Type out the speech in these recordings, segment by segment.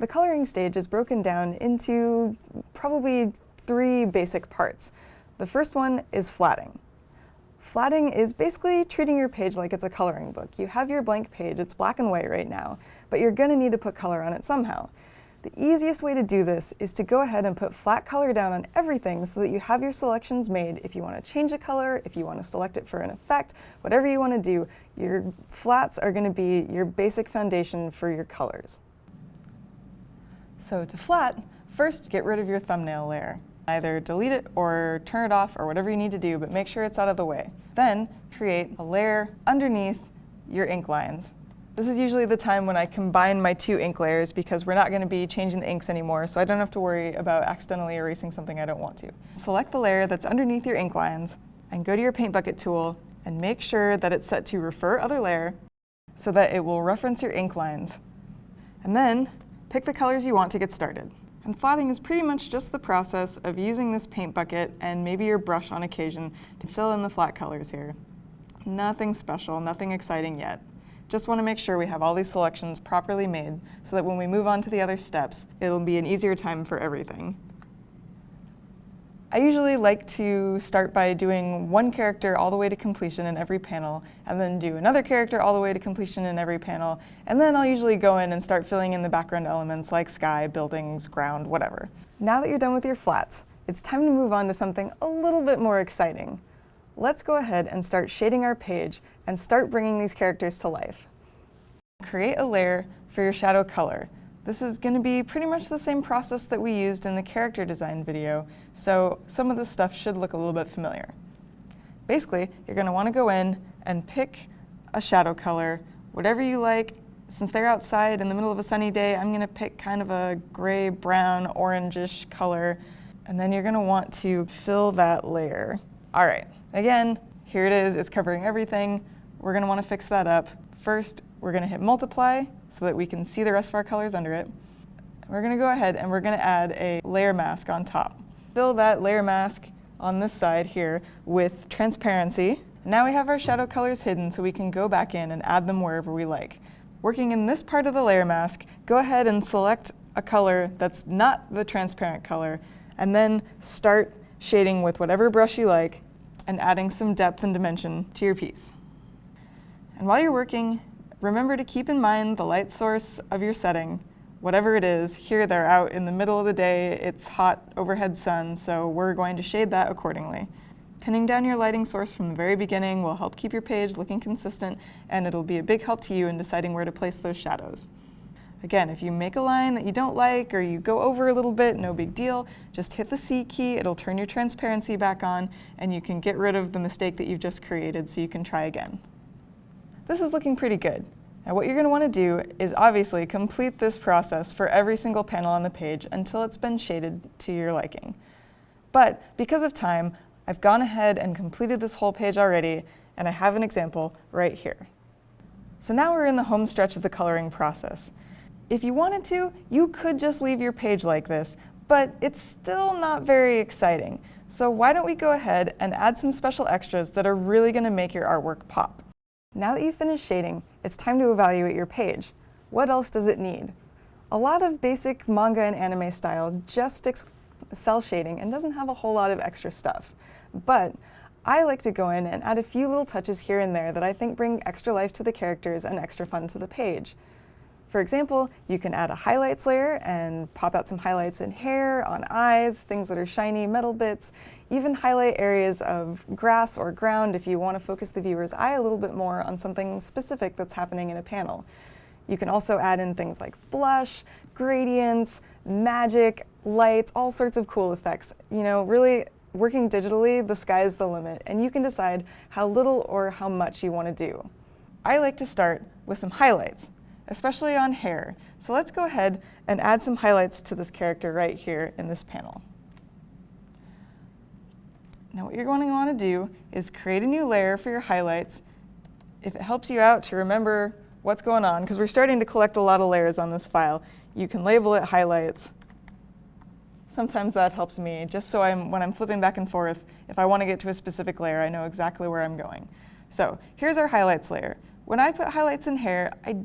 The coloring stage is broken down into probably 3 basic parts. The first one is flatting. Flatting is basically treating your page like it's a coloring book. You have your blank page, it's black and white right now, but you're going to need to put color on it somehow. The easiest way to do this is to go ahead and put flat color down on everything so that you have your selections made. If you want to change a color, if you want to select it for an effect, whatever you want to do, your flats are going to be your basic foundation for your colors. So to flat, first get rid of your thumbnail layer. Either delete it or turn it off or whatever you need to do, but make sure it's out of the way. Then create a layer underneath your ink lines. This is usually the time when I combine my 2 ink layers because we're not going to be changing the inks anymore, so I don't have to worry about accidentally erasing something I don't want to. Select the layer that's underneath your ink lines and go to your paint bucket tool and make sure that it's set to refer other layer so that it will reference your ink lines. And then pick the colors you want to get started. And flatting is pretty much just the process of using this paint bucket and maybe your brush on occasion to fill in the flat colors here. Nothing special, nothing exciting yet. Just want to make sure we have all these selections properly made so that when we move on to the other steps, it'll be an easier time for everything. I usually like to start by doing one character all the way to completion in every panel, and then do another character all the way to completion in every panel, and then I'll usually go in and start filling in the background elements like sky, buildings, ground, whatever. Now that you're done with your flats, it's time to move on to something a little bit more exciting. Let's go ahead and start shading our page and start bringing these characters to life. Create a layer for your shadow color. This is going to be pretty much the same process that we used in the character design video, so some of this stuff should look a little bit familiar. Basically, you're going to want to go in and pick a shadow color, whatever you like. Since they're outside in the middle of a sunny day, I'm going to pick kind of a gray, brown, orangish color, and then you're going to want to fill that layer. All right, again, here it is. It's covering everything. We're going to want to fix that up. First, we're going to hit multiply so that we can see the rest of our colors under it. We're going to go ahead and we're going to add a layer mask on top. Fill that layer mask on this side here with transparency. Now we have our shadow colors hidden so we can go back in and add them wherever we like. Working in this part of the layer mask, go ahead and select a color that's not the transparent color, and then start shading with whatever brush you like and adding some depth and dimension to your piece. And while you're working, remember to keep in mind the light source of your setting, whatever it is. Here they're out in the middle of the day, it's hot overhead sun, so we're going to shade that accordingly. Pinning down your lighting source from the very beginning will help keep your page looking consistent, and it'll be a big help to you in deciding where to place those shadows. Again, if you make a line that you don't like or you go over a little bit, no big deal. Just hit the C key, it'll turn your transparency back on, and you can get rid of the mistake that you've just created so you can try again. This is looking pretty good. Now what you're going to want to do is obviously complete this process for every single panel on the page until it's been shaded to your liking. But because of time, I've gone ahead and completed this whole page already, and I have an example right here. So now we're in the home stretch of the coloring process. If you wanted to, you could just leave your page like this, but it's still not very exciting. So why don't we go ahead and add some special extras that are really going to make your artwork pop. Now that you've finished shading, it's time to evaluate your page. What else does it need? A lot of basic manga and anime style just sticks with cell shading and doesn't have a whole lot of extra stuff. But I like to go in and add a few little touches here and there that I think bring extra life to the characters and extra fun to the page. For example, you can add a highlights layer and pop out some highlights in hair, on eyes, things that are shiny, metal bits, even highlight areas of grass or ground if you want to focus the viewer's eye a little bit more on something specific that's happening in a panel. You can also add in things like blush, gradients, magic, lights, all sorts of cool effects. You know, really working digitally, the sky's the limit, and you can decide how little or how much you want to do. I like to start with some highlights, especially on hair. So let's go ahead and add some highlights to this character right here in this panel. Now what you're going to want to do is create a new layer for your highlights. If it helps you out to remember what's going on, because we're starting to collect a lot of layers on this file, you can label it highlights. Sometimes that helps me, just so when I'm flipping back and forth, if I want to get to a specific layer, I know exactly where I'm going. So here's our highlights layer. When I put highlights in hair, I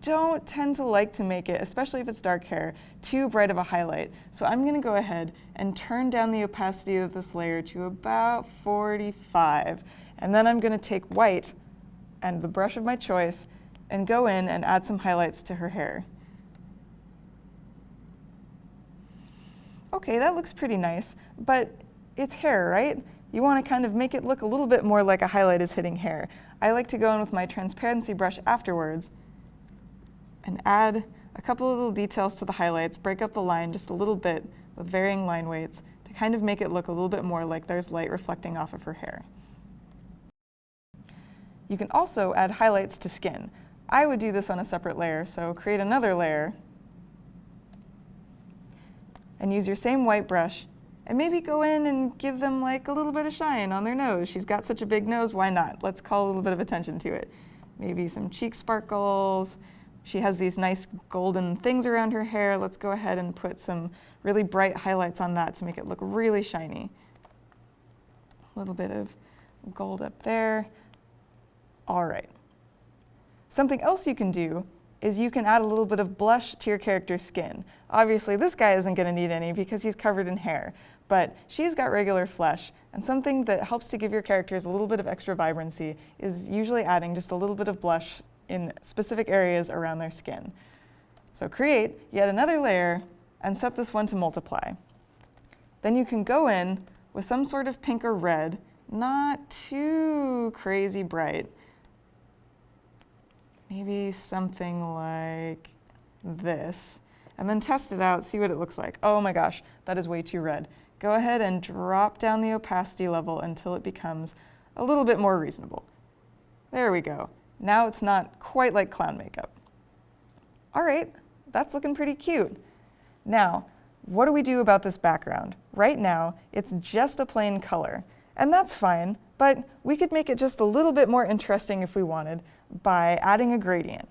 don't tend to like to make it, especially if it's dark hair, too bright of a highlight. So I'm going to go ahead and turn down the opacity of this layer to about 45. And then I'm going to take white and the brush of my choice and go in and add some highlights to her hair. Okay, that looks pretty nice, but it's hair, right? You want to kind of make it look a little bit more like a highlight is hitting hair. I like to go in with my transparency brush afterwards and add a couple of little details to the highlights, break up the line just a little bit with varying line weights to kind of make it look a little bit more like there's light reflecting off of her hair. You can also add highlights to skin. I would do this on a separate layer, so create another layer and use your same white brush and maybe go in and give them like a little bit of shine on their nose. She's got such a big nose, why not? Let's call a little bit of attention to it. Maybe some cheek sparkles. She has these nice golden things around her hair. Let's go ahead and put some really bright highlights on that to make it look really shiny. A little bit of gold up there. All right. Something else you can do is you can add a little bit of blush to your character's skin. Obviously, this guy isn't going to need any because he's covered in hair, but she's got regular flesh, and something that helps to give your characters a little bit of extra vibrancy is usually adding just a little bit of blush in specific areas around their skin. So create yet another layer and set this one to multiply. Then you can go in with some sort of pink or red, not too crazy bright. Maybe something like this, and then test it out, see what it looks like. Oh my gosh, that is way too red. Go ahead and drop down the opacity level until it becomes a little bit more reasonable. There we go. Now it's not quite like clown makeup. All right, that's looking pretty cute. Now, what do we do about this background? Right now, it's just a plain color, and that's fine, but we could make it just a little bit more interesting if we wanted by adding a gradient.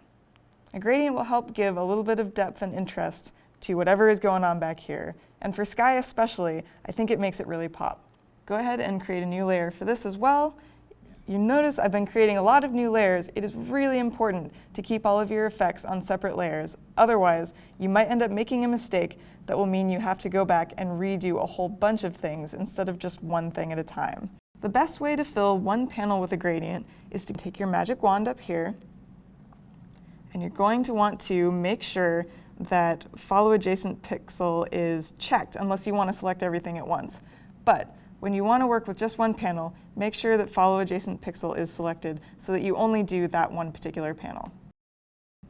A gradient will help give a little bit of depth and interest to whatever is going on back here, and for Sky especially, I think it makes it really pop. Go ahead and create a new layer for this as well. You notice I've been creating a lot of new layers. It is really important to keep all of your effects on separate layers. Otherwise, you might end up making a mistake that will mean you have to go back and redo a whole bunch of things instead of just one thing at a time. The best way to fill one panel with a gradient is to take your magic wand up here, and you're going to want to make sure that follow adjacent pixel is checked unless you want to select everything at once. But when you want to work with just one panel, make sure that follow adjacent pixel is selected so that you only do that one particular panel.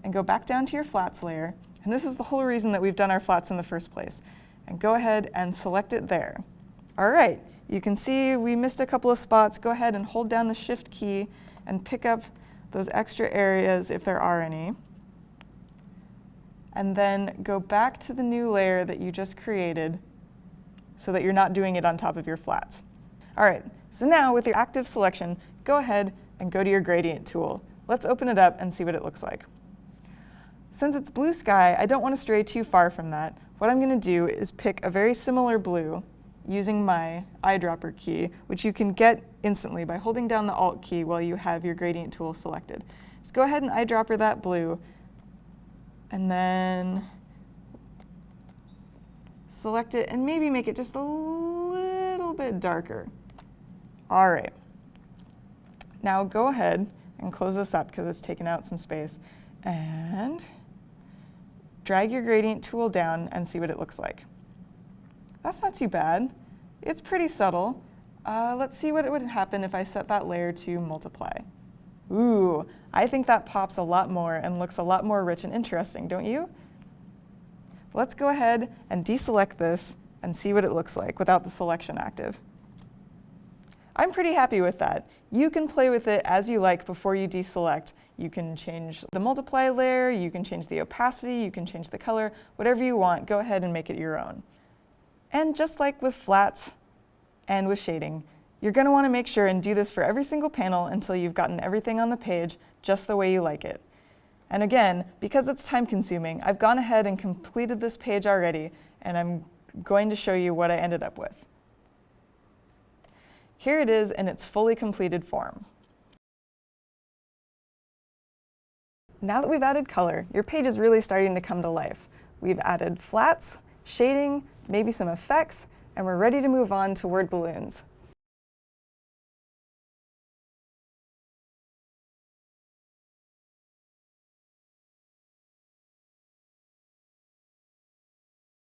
And go back down to your flats layer, and this is the whole reason that we've done our flats in the first place. And go ahead and select it there. All right, you can see we missed a couple of spots. Go ahead and hold down the Shift key and pick up those extra areas if there are any. And then go back to the new layer that you just created so that you're not doing it on top of your flats. All right, so now with your active selection, go ahead and go to your gradient tool. Let's open it up and see what it looks like. Since it's blue sky, I don't want to stray too far from that. What I'm going to do is pick a very similar blue using my eyedropper key, which you can get instantly by holding down the Alt key while you have your gradient tool selected. Just go ahead and eyedropper that blue, and then select it and maybe make it just a little bit darker. All right. Now go ahead and close this up because it's taken out some space, and drag your gradient tool down and see what it looks like. That's not too bad. It's pretty subtle. Let's see what would happen if I set that layer to multiply. Ooh, I think that pops a lot more and looks a lot more rich and interesting, don't you? Let's go ahead and deselect this and see what it looks like without the selection active. I'm pretty happy with that. You can play with it as you like before you deselect. You can change the multiply layer, you can change the opacity, you can change the color, whatever you want, go ahead and make it your own. And just like with flats and with shading, you're going to want to make sure and do this for every single panel until you've gotten everything on the page just the way you like it. And again, because it's time consuming, I've gone ahead and completed this page already, and I'm going to show you what I ended up with. Here it is in its fully completed form. Now that we've added color, your page is really starting to come to life. We've added flats, shading, maybe some effects, and we're ready to move on to word balloons.